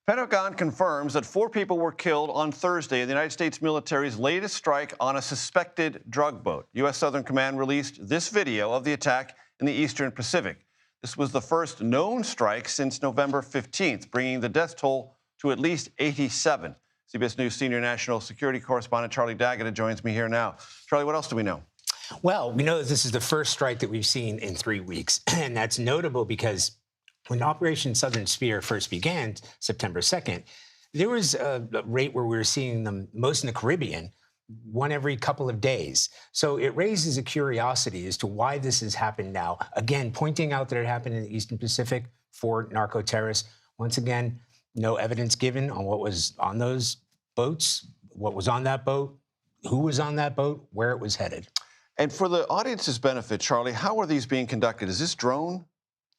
Pentagon confirms that 4 people were killed on Thursday in the United States military's latest strike on a suspected drug boat. U.S. Southern Command released this video of the attack in the Eastern Pacific. This was the first known strike since November 15th, bringing the death toll to at least 87. CBS News senior national security correspondent Charlie D'Agata joins me here now. Charlie, what else do we know? Well, we know that this is the first strike that we've seen in 3 weeks, and that's notable because when Operation Southern Spear first began, September 2nd, there was a rate where we were seeing them most in the Caribbean, one every couple of days. So it raises a curiosity as to why this has happened now. Again, pointing out that it happened in the Eastern Pacific for narco-terrorists. Once again, no evidence given on what was on those boats, what was on that boat, who was on that boat, where it was headed. And for the audience's benefit, Charlie, how are these being conducted? Is this drone?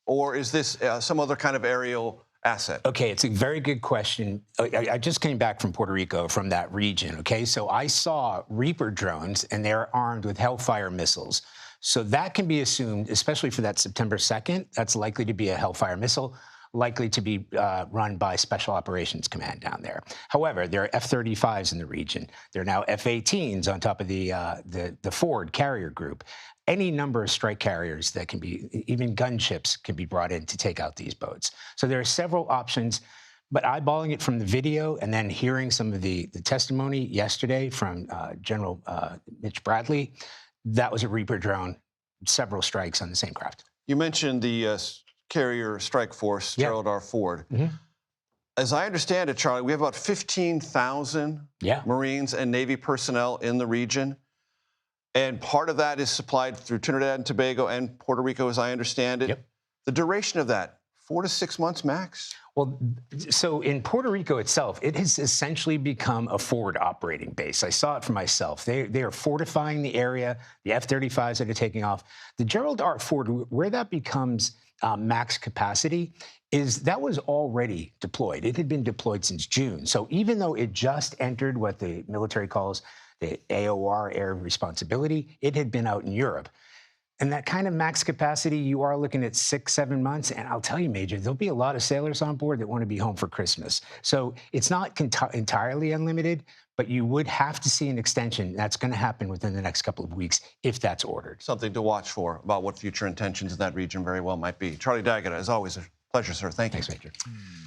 Or is this some other kind of aerial asset? Okay, it's a very good question. I just came back from Puerto Rico, from that region, okay? So I saw Reaper drones, and they're armed with Hellfire missiles. So that can be assumed, especially for that September 2nd, that's likely to be a Hellfire missile, likely to be run by Special Operations Command down there. However, there are F-35s in the region. There are now F-18s on top of the Ford carrier group. Any number of strike carriers that can be, even gunships can be brought in to take out these boats. So there are several options, but eyeballing it from the video and then hearing some of the testimony yesterday from General Mitch Bradley, that was a Reaper drone, several strikes on the same craft. You mentioned the carrier strike force, Gerald R. Ford. As I understand it, Charlie, we have about 15,000 Marines and Navy personnel in the region. And part of that is supplied through Trinidad and Tobago and Puerto Rico, as I understand it. The duration of that, 4 to 6 months max? Well, so in Puerto Rico itself, it has essentially become a forward operating base. I saw it for myself. They are fortifying the area, the F-35s that are taking off. The Gerald R. Ford, where that becomes max capacity, is that was already deployed. It had been deployed since June. So even though it just entered what the military calls the AOR, Air Responsibility, it had been out in Europe. And that kind of max capacity, you are looking at 6, 7 months. And I'll tell you, Major, there'll be a lot of sailors on board that want to be home for Christmas. So it's not entirely unlimited, but you would have to see an extension. That's going to happen within the next couple of weeks if that's ordered. Something to watch for about what future intentions in that region very well might be. Charlie D'Agata, as always, a pleasure, sir. Thank you. Thanks, Major.